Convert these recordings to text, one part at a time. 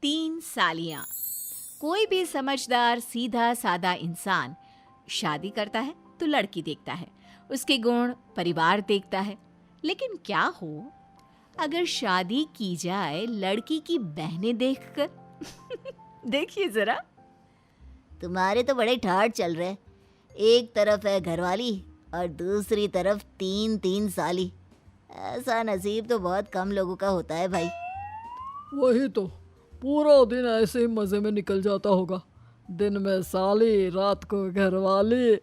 तीन सालियां। कोई भी समझदार सीधा साधा इंसान शादी करता है तो लड़की देखता है, उसके गुण परिवार देखता है। लेकिन क्या हो अगर शादी की जाए लड़की की बहनें देखकर? देखिए जरा। तुम्हारे तो बड़े ठाठ चल रहे। एक तरफ है घरवाली और दूसरी तरफ तीन तीन साली। ऐसा नसीब तो बहुत कम लोगों का होता है भाई। वही तो, पूरा दिन ऐसे ही मज़े में निकल जाता होगा। दिन में साली, रात को घरवाली।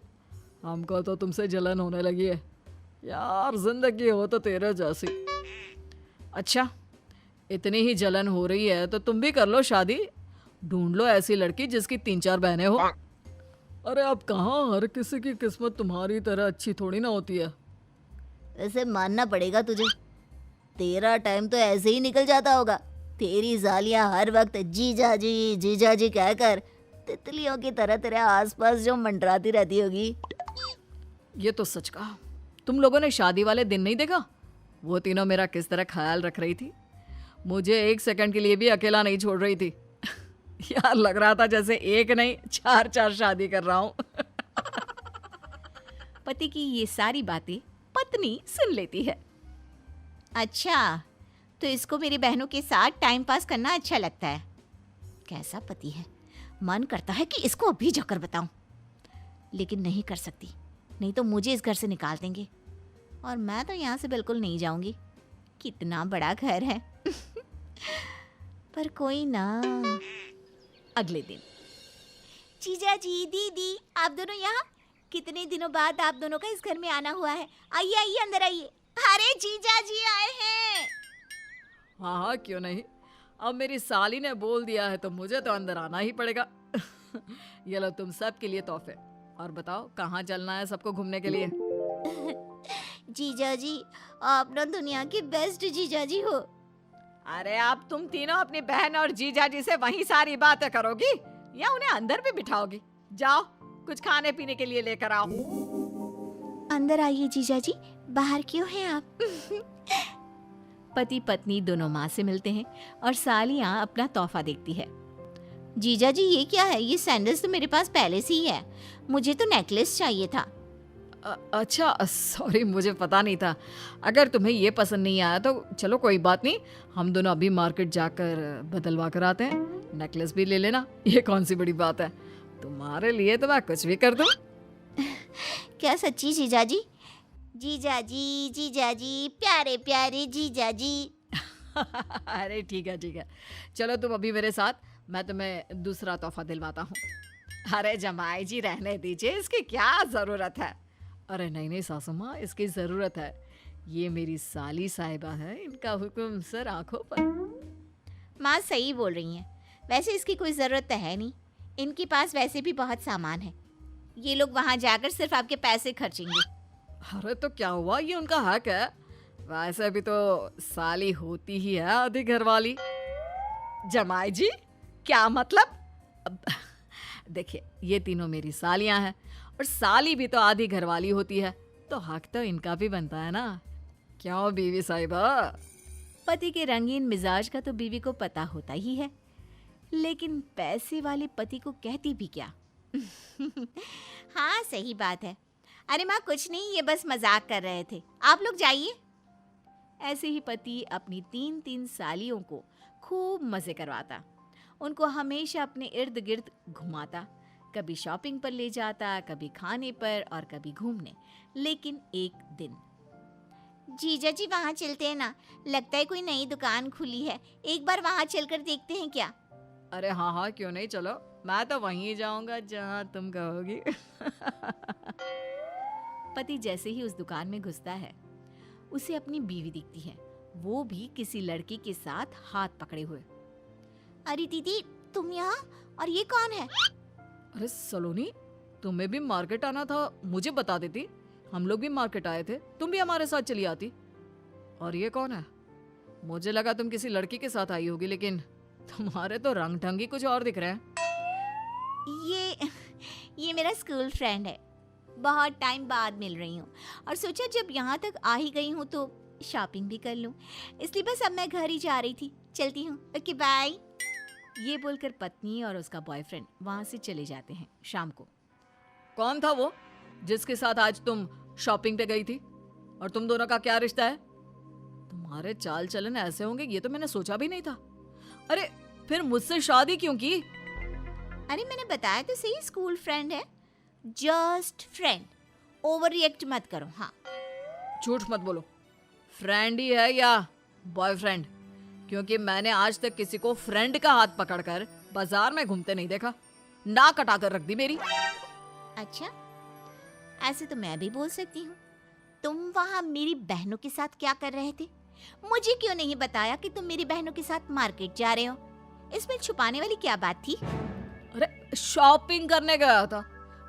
हमको तो तुमसे जलन होने लगी है यार, जिंदगी हो तो तेरे जैसी। अच्छा, इतनी ही जलन हो रही है तो तुम भी कर लो शादी। ढूंढ लो ऐसी लड़की जिसकी 3-4 बहनें हो। अरे अब कहाँ हर किसी की किस्मत तुम्हारी तरह अच्छी थोड़ी ना होती है। वैसे मानना पड़ेगा तुझे, तेरा टाइम तो ऐसे ही निकल जाता होगा। तेरी सालियां हर वक्त जीजा जी कहकर तितलियों की तरह तेरे आसपास जो मंडराती रहती होगी। ये तो सच कहा। तुम लोगों ने शादी वाले दिन नहीं देखा, वो तीनों मेरा किस तरह ख्याल रख रही थी। मुझे 1 सेकंड के लिए भी अकेला नहीं छोड़ रही थी। यार लग रहा था जैसे एक नहीं 4-4 शादी कर रहा हूँ। पति की ये सारी बातें पत्नी सुन लेती है। अच्छा, तो इसको मेरी बहनों के साथ टाइम पास करना अच्छा लगता है। कैसा पति है, मन करता है कि इसको अभी जाकर बताऊं, लेकिन नहीं कर सकती, नहीं तो मुझे इस घर से निकाल देंगे और मैं तो यहाँ से बिल्कुल नहीं जाऊंगी। कितना बड़ा घर है। पर कोई ना। अगले दिन। जीजा जी, दीदी, आप दोनों यहाँ? कितने दिनों बाद आप दोनों का इस घर में आना हुआ है। आइए आइए, अंदर आइए। अरे जीजा जी आए हैं। हाँ हाँ, क्यों नहीं। अब मेरी साली ने बोल दिया है तो मुझे तो अंदर आना ही पड़ेगा। ये लो तुम सब के लिए तोहफे। और बताओ कहाँ चलना है सबको घूमने के लिए? जीजा जी, आप ना दुनिया की बेस्ट जीजा जी हो। अरे आप तुम तीनों अपनी बहन और जीजा जी से वही सारी बातें करोगी या उन्हें अंदर भी बिठाओगी? जाओ कुछ खाने पीने के लिए लेकर आओ। अंदर आइए जीजा जी, बाहर क्यों हैं आप? पति पत्नी दोनों माँ से मिलते हैं और सालियाँ अपना तोहफा देखती है। जीजा जी ये क्या है? ये सैंडल्स तो मेरे पास पहले से ही है, मुझे तो नेकलेस चाहिए था। अच्छा सॉरी, मुझे पता नहीं था। अगर तुम्हें ये पसंद नहीं आया तो चलो कोई बात नहीं, हम दोनों अभी मार्केट जाकर बदलवा कर आते हैं। नेकलेस भी ले लेना, ये कौन सी बड़ी बात है। तुम्हारे लिए तो मैं कुछ भी कर दूं। क्या सच्ची जीजा जी? जीजा जी, प्यारे प्यारे जीजा जी। अरे ठीक है, चलो तुम अभी मेरे साथ, मैं तुम्हें दूसरा तोहफा दिलवाता हूँ। अरे जमाई जी रहने दीजिए, इसकी क्या जरूरत है? अरे नहीं सासू माँ, इसकी ज़रूरत है। ये मेरी साली साहिबा है, इनका हुक्म सर आंखों पर। माँ सही बोल रही हैं, वैसे इसकी कोई ज़रूरत तो है नहीं, इनके पास वैसे भी बहुत सामान है। ये लोग वहाँ जाकर सिर्फ आपके पैसे खर्चेंगे। अरे तो क्या हुआ, ये उनका हक है। वैसे भी तो साली होती ही है आधी घरवाली। जमाई जी क्या मतलब? देखिए ये तीनों मेरी सालियां हैं और साली भी तो आधी घरवाली होती है, तो हक तो इनका भी बनता है ना। क्यों बीवी साहिबा? पति के रंगीन मिजाज का तो बीवी को पता होता ही है, लेकिन पैसे वाले पति को कहती भी क्या? हाँ सही बात है। अरे माँ कुछ नहीं, ये बस मजाक कर रहे थे, आप लोग जाइए। ऐसे ही पति अपनी 3-3 सालियों को खूब मजे करवाता, उनको हमेशा अपने इर्द गिर्द घुमाता, कभी शॉपिंग पर ले जाता, कभी खाने पर और कभी घूमने। लेकिन एक दिन, जीजा जी वहाँ चलते हैं ना, लगता है कोई नई दुकान खुली है, एक बार वहाँ चलकर देखते हैं क्या? अरे हाँ हाँ क्यों नहीं, चलो मैं तो वहीं जाऊंगा जहाँ तुम कहोगी। पति जैसे ही उस दुकान में घुसता है, उसे अपनी बीवी दिखती है, वो भी किसी लड़की के साथ हाथ पकड़े हुए। अरे दीदी तुम यहाँ, और ये कौन है? अरे सलोनी, तुम्हें भी मार्केट आना था, मुझे बता देती, हम लोग भी मार्केट आए थे, तुम भी हमारे साथ चली आती। और ये कौन है? मुझे लगा तुम किसी लड़की के साथ आई होगी, लेकिन तुम्हारे तो रंग ढंग ही कुछ और दिख रहे हैं। ये मेरा स्कूल फ्रेंड है, बहुत टाइम बाद मिल रही हूँ और सोचा जब यहाँ तक आ ही गई हूँ तो शॉपिंग भी कर लूँ, इसलिए बस अब मैं घर ही जा रही थी, चलती हूँ। Okay bye. ये बोलकर पत्नी और उसका बॉयफ्रेंड वहां से चले जाते हैं। शाम को कौन था वो जिसके साथ आज तुम शॉपिंग पे गई थी? और तुम दोनों का क्या रिश्ता है? तुम्हारे चाल चलन ऐसे होंगे ये तो मैंने सोचा भी नहीं था। अरे फिर मुझसे शादी क्यों की? अरे मैंने बताया तो सही, स्कूल फ्रेंड है, जस्ट फ्रेंड, ओवर रिएक्ट मत करो। हाँ, झूठ मत बोलो, फ्रेंड ही है या बॉयफ्रेंड? क्योंकि मैंने आज तक किसी को फ्रेंड का हाथ पकड़कर बाजार में घूमते नहीं देखा। ना कटा कर रख दी मेरी। अच्छा, ऐसे तो मैं भी बोल सकती हूँ। तुम वहाँ मेरी बहनों के साथ क्या कर रहे थे? मुझे क्यों नहीं बताया कि तुम मेरी बहनों के साथ मार्केट जा रहे हो? इसमें छुपाने वाली क्या बात थी? अरे शॉपिंग करने गया था।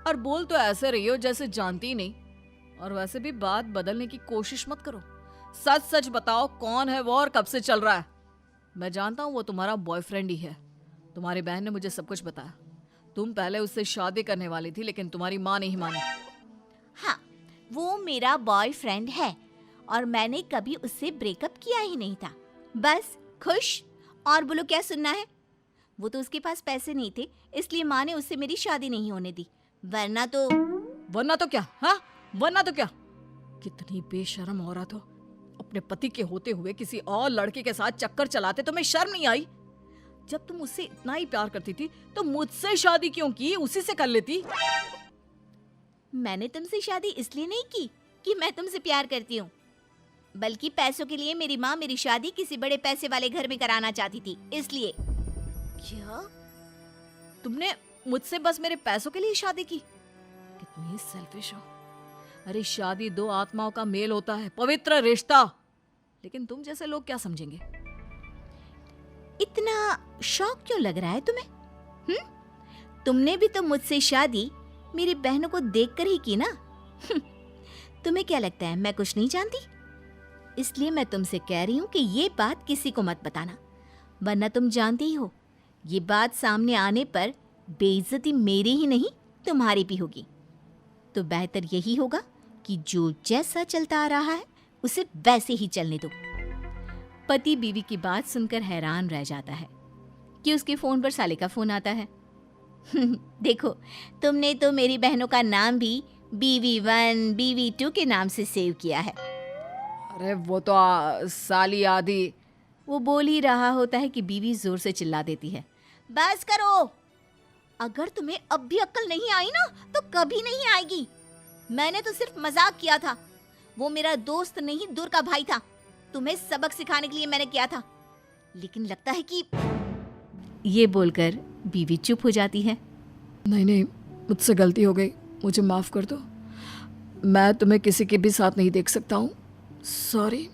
और बोल तो ऐसे रही हो जैसे जानती ही नहीं। और वैसे भी बात बदलने की कोशिश मत करो। सच सच बताओ, कौन है वो और कब से चल रहा है? मैं जानता हूँ वो तुम्हारा बॉयफ्रेंड ही है। तुम्हारी बहन ने मुझे सब कुछ बताया। तुम पहले उससे शादी करने वाली थी लेकिन तुम्हारी माँ नहीं मानी। हाँ, वो मेरा बॉयफ्रेंड है और मैंने कभी उससे ब्रेकअप किया ही नहीं था। बस खुश। और बोलो क्या सुनना है? वो तो उसके पास पैसे नहीं थे, इसलिए माँ ने उससे मेरी शादी नहीं होने दी। वरना तो क्या? हाँ, वरना तो क्या? कितनी बेशर्म औरत हो। अपने पति के होते हुए किसी और लड़के के साथ चक्कर चलाते तुम्हें शर्म नहीं आई? जब तुम उससे इतना ही प्यार करती थी तो मुझसे शादी क्यों की? उसी से कर लेती। मैंने तुमसे शादी इसलिए नहीं की कि मैं तुमसे प्यार करती हूँ, बल्कि पैसों के लिए मेरी माँ मेरी शादी किसी बड़े पैसे वाले घर में कराना चाहती थी, इसलिए। क्या? तुमने मुझसे बस मेरे पैसों के लिए शादी की? कितनी सेल्फिश हो। अरे शादी दो आत्माओं का मेल होता है, पवित्र रिश्ता। लेकिन तुम जैसे लोग क्या समझेंगे? इतना शौक क्यों लग रहा है तुम्हें? तुमने भी तो मुझसे शादी मेरी बहनों को देखकर ही की ना। तुम्हें क्या लगता है मैं कुछ नहीं जानती? इसलिए मैं तुमसे कह रही हूँ कि ये बात किसी को मत बताना, वरना तुम जानती ही हो ये बात सामने आने पर बेइज्जती मेरी ही नहीं तुम्हारी भी होगी। तो बेहतर यही होगा कि जो जैसा चलता आ रहा है उसे वैसे ही चलने दो। पति बीवी की बात सुनकर हैरान रह जाता है कि उसके फोन पर साले का फोन आता है। देखो, तुमने तो मेरी बहनों का नाम भी BV1 BV2 के नाम से सेव किया है। अरे वो तो साली आदि। वो बोल ही रहा होता है कि बीवी जोर से चिल्ला देती है, बस करो। अगर तुम्हें अब भी अक्ल नहीं आई ना तो कभी नहीं आएगी। मैंने तो सिर्फ मजाक किया था। वो मेरा दोस्त नहीं, दूर का भाई था। तुम्हें सबक सिखाने के लिए मैंने किया था। लेकिन लगता है कि ये बोलकर बीवी चुप हो जाती है। नहीं, मुझसे गलती हो गई, मुझे माफ कर दो। मैं तुम्हें किसी के भी साथ नहीं देख सकता हूँ। सॉरी।